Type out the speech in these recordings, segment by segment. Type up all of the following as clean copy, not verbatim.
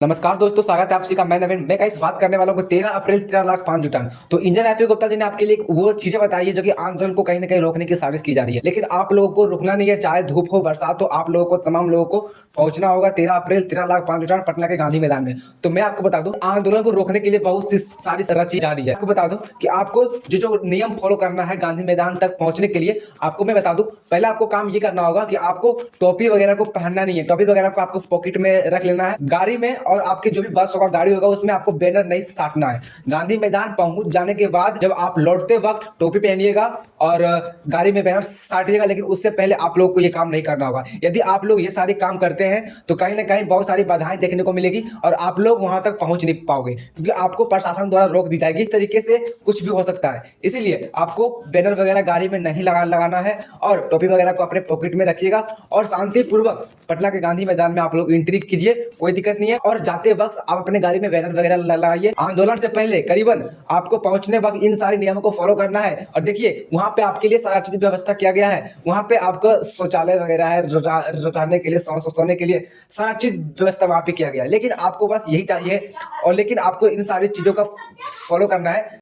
नमस्कार दोस्तों, स्वागत है आप सभी का। मैं नवीन। मैं गाइस बात करने वाला हूँ 13 अप्रैल 13 लाख 5 जुटान। तो इंजन एपी गुप्ता जी ने आपके लिए वो चीजें बताई है जो कि आंदोलन को कहीं ना कहीं रोकने की साजिश की जा रही है, लेकिन आप लोगों को रुकना नहीं है। चाहे धूप हो बरसात हो, आप लोगों को तमाम लोगों को पहुंचना होगा 13 अप्रैल 13 लाख 5 जुटान पटना के गांधी मैदान में। तो मैं आपको बता दूं, आंदोलन को रोकने के लिए बहुत सी सारी रची जा रही है। आपको बता दूं कि आपको जो जो नियम फॉलो करना है गांधी मैदान तक पहुंचने के लिए, आपको मैं बता दूं, पहले आपको काम ये करना होगा कि आपको टोपी वगैरह को पहनना नहीं है। टोपी वगैरह को आपको पॉकेट में रख लेना है गाड़ी में, और आपके जो भी बस होगा, गाड़ी होगा, उसमें आपको बैनर नहीं साटना है। गांधी मैदान पहुंच जाने के बाद जब आप लौटते वक्त टोपी पहनिएगा और गाड़ी में बैनर साटिएगा, लेकिन उससे पहले आप लोग को ये काम नहीं करना होगा। यदि आप लोग ये सारे काम करते हैं तो कहीं ना कहीं बहुत सारी बाधाएं देखने को मिलेगी और आप लोग वहां तक पहुंच नहीं पाओगे, क्योंकि आपको प्रशासन द्वारा रोक दी जाएगी। इस तरीके से कुछ भी हो सकता है, इसीलिए आपको बैनर वगैरह गाड़ी में नहीं लगाना है और टोपी वगैरह को अपने पॉकेट में रखिएगा और शांतिपूर्वक पटना के गांधी मैदान में आप लोग एंट्री कीजिए, कोई दिक्कत नहीं है। और जाते वक्त आप अपने गाड़ी में बैनर वगैरह लगाइए। आंदोलन से पहले करीबन आपको पहुंचने वक्त इन सारे नियमों को फॉलो करना है। और देखिए, वहां पे आपके लिए सारा चीज व्यवस्था किया गया है। वहां पे आपका शौचालय वगैरह है, रहने के लिए, सोने के लिए सारा चीज व्यवस्था वहां पे किया गया है। लेकिन आपको बस यही चाहिए, और लेकिन आपको इन सारी चीजों का फॉलो करना है।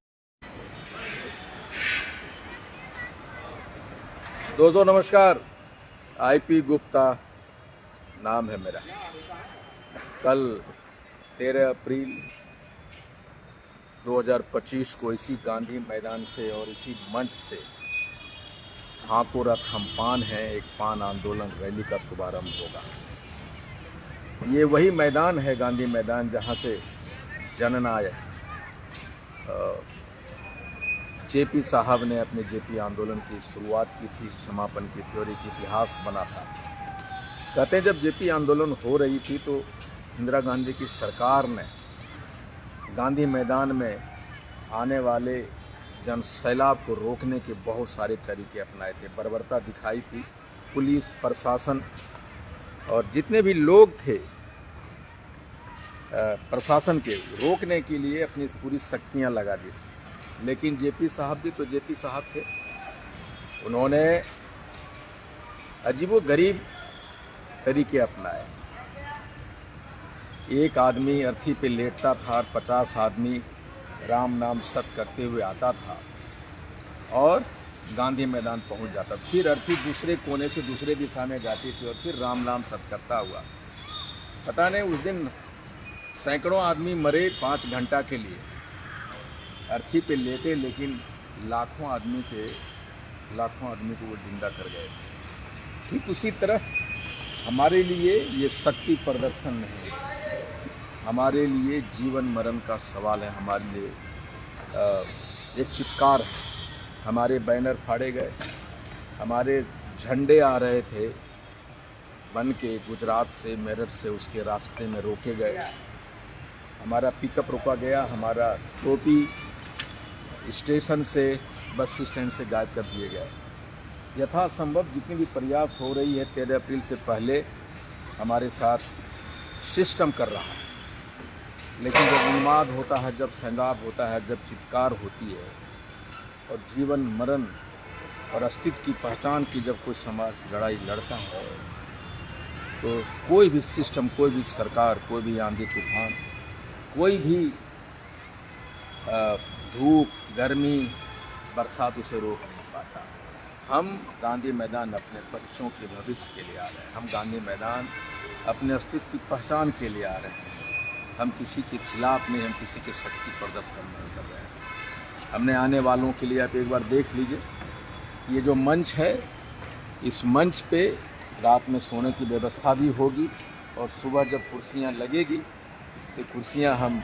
दोस्तों नमस्कार। आईपी गुप्ता नाम है मेरा। कल 13 अप्रैल 2025 को इसी गांधी मैदान से और इसी मंच से हाको रथ हम पान है, एक पान आंदोलन रैली का शुभारंभ होगा। ये वही मैदान है, गांधी मैदान, जहां से जननायक जेपी साहब ने अपने जेपी आंदोलन की शुरुआत की थी, समापन की थी और एक इतिहास बना था। कहते हैं जब जेपी आंदोलन हो रही थी तो इंदिरा गांधी की सरकार ने गांधी मैदान में आने वाले जन सैलाब को रोकने के बहुत सारे तरीके अपनाए थे, बर्बरता दिखाई थी। पुलिस प्रशासन और जितने भी लोग थे प्रशासन के रोकने के लिए अपनी पूरी शक्तियां लगा दी। लेकिन जेपी साहब भी तो जेपी साहब थे, उन्होंने अजीबोगरीब तरीके अपनाए। एक आदमी अर्थी पे लेटता था और 50 आदमी राम नाम सत करते हुए आता था और गांधी मैदान पहुंच जाता। फिर अर्थी दूसरे कोने से दूसरे दिशा में जाती थी और फिर राम नाम सत करता हुआ। पता नहीं उस दिन सैकड़ों आदमी मरे 5 घंटा के लिए, अर्थी पे लेटे, लेकिन लाखों आदमी को वो जिंदा कर गए। ठीक उसी तरह हमारे लिए ये शक्ति प्रदर्शन नहीं है, हमारे लिए जीवन मरण का सवाल है। हमारे लिए एक चित्कार है। हमारे बैनर फाड़े गए, हमारे झंडे आ रहे थे बन के गुजरात से, मेरठ से, उसके रास्ते में रोके गए। हमारा पिकअप रोका गया, हमारा टोपी स्टेशन से, बस स्टैंड से गायब कर दिए गए। यथासंभव जितनी भी प्रयास हो रही है 13 अप्रैल से पहले हमारे साथ सिस्टम कर रहा है, लेकिन जब उन्माद होता है, जब सैलाब होता है, जब चित्कार होती है और जीवन मरण और अस्तित्व की पहचान की जब कोई समाज लड़ाई लड़ता है, तो कोई भी सिस्टम, कोई भी सरकार, कोई भी आंधी तूफान, कोई भी धूप, गर्मी, बरसात उसे रोक नहीं पाता। हम गांधी मैदान अपने बच्चों के भविष्य के लिए आ रहे हैं। हम गांधी मैदान अपने अस्तित्व की पहचान के लिए आ रहे हैं। हम किसी के खिलाफ नहीं, हम किसी के शक्ति प्रदर्शन नहीं कर रहे हैं। हमने आने वालों के लिए, आप एक बार देख लीजिए, ये जो मंच है, इस मंच पे रात में सोने की व्यवस्था भी होगी और सुबह जब कुर्सियाँ लगेगी तो कुर्सियाँ हम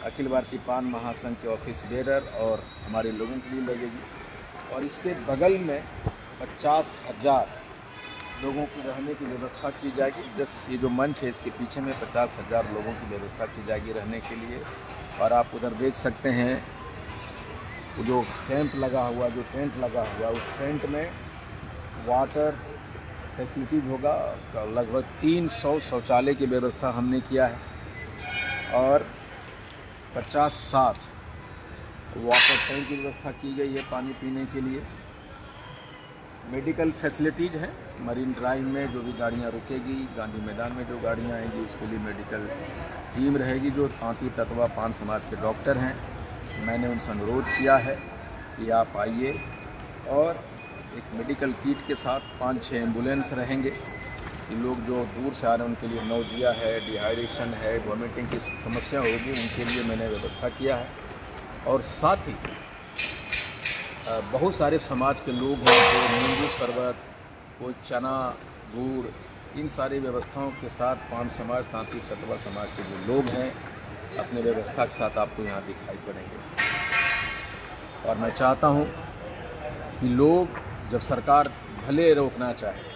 अखिल भारतीय पान महासंघ के ऑफिस बेरर और हमारे लोगों के लिए लगेगी। और इसके बगल में 50,000 लोगों को रहने की व्यवस्था की जाएगी। जस्ट ये जो मंच है, इसके पीछे में 50,000 लोगों की व्यवस्था की जाएगी रहने के लिए। और आप उधर देख सकते हैं वो जो टेंट लगा हुआ, उस टेंट में वाटर फैसिलिटीज़ होगा। लगभग 300 शौचालय की व्यवस्था हमने किया है और 50-60 वाटर टैंक की व्यवस्था की गई है पानी पीने के लिए। मेडिकल फैसिलिटीज़ है, मरीन ड्राइव में जो भी गाड़ियां रुकेगी, गांधी मैदान में जो गाड़ियां आएंगी, उसके लिए मेडिकल टीम रहेगी जो तांती तत्वा पान समाज के डॉक्टर हैं। मैंने उनसे अनुरोध किया है कि आप आइए, और एक मेडिकल किट के साथ 5-6 एम्बुलेंस रहेंगे कि लोग जो दूर से आ रहे हैं उनके लिए नौजिया है, डिहाइड्रेशन है, वॉमिटिंग की समस्या होगी, उनके लिए मैंने व्यवस्था किया है। और साथ ही बहुत सारे समाज के लोग हैं जो नींबू शरबत, कोई चना, गुड़, इन सारी व्यवस्थाओं के साथ पान समाज, तांती तत्वा समाज के जो लोग हैं अपने व्यवस्था के साथ आपको यहाँ दिखाई पड़ेंगे। और मैं चाहता हूँ कि लोग, जब सरकार भले रोकना चाहे,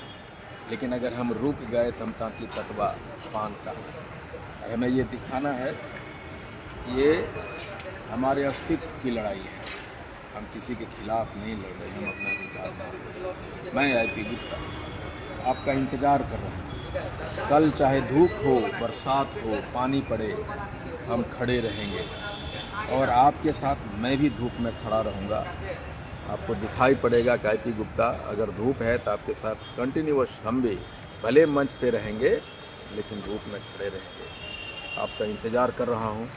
लेकिन अगर हम रुक गए तो हम तांती तत्वा पान का, हमें ये दिखाना है ये हमारे अस्तित्व की लड़ाई है। हम किसी के खिलाफ नहीं लड़ रहे, हम अपना अधिकार मांग रहे हैं। मैं IP गुप्ता आपका इंतज़ार कर रहा हूँ। कल चाहे धूप हो, बरसात हो, पानी पड़े, हम खड़े रहेंगे, और आपके साथ मैं भी धूप में खड़ा रहूँगा। आपको दिखाई पड़ेगा कि IP गुप्ता अगर धूप है तो आपके साथ कंटिन्यूअस हम भी भले मंच पे रहेंगे, लेकिन धूप में खड़े रहेंगे। आपका इंतज़ार कर रहा हूँ,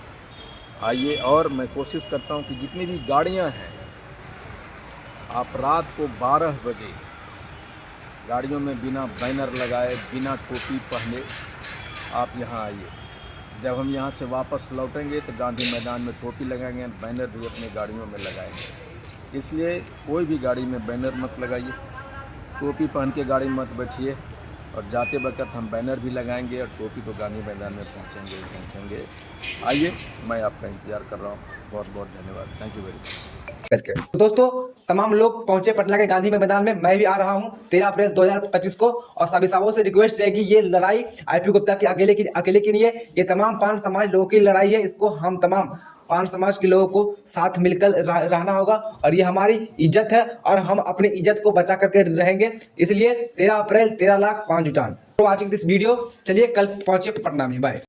आइए। और मैं कोशिश करता हूँ कि जितनी भी गाड़ियाँ हैं, आप रात को 12 बजे गाड़ियों में बिना बैनर लगाए, बिना टोपी पहने आप यहाँ आइए। जब हम यहाँ से वापस लौटेंगे तो गांधी मैदान में टोपी लगाएंगे, बैनर भी अपनी गाड़ियों में लगाएंगे। इसलिए कोई भी गाड़ी में बैनर मत लगाइए, टोपी पहन के गाड़ी में मत बैठिए, और जाते वक्त हम बैनर भी लगाएंगे और टोपी तो गांधी मैदान में पहुँचेंगे। आइए, मैं आपका इंतज़ार कर रहा हूँ। बहुत बहुत धन्यवाद। Thank you very much. करके तो दोस्तों, तमाम लोग पहुंचे पटना के गांधी मैदान में। मैं भी आ रहा हूं 13 अप्रैल 2025 को, और सभी सावों से रिक्वेस्ट रहेगी, ये लड़ाई IP गुप्ता की अकेले की नहीं है, ये तमाम पान समाज लोगों की लड़ाई है। इसको हम तमाम पान समाज के लोगों को साथ मिलकर रहना होगा, और ये हमारी इज्जत है, और हम अपनी इज्जत को बचा करके रहेंगे। इसलिए 13 अप्रैल 13 लाख पान जुटान। Watching this video. चलिए कल पहुंचे पटना में। बाय।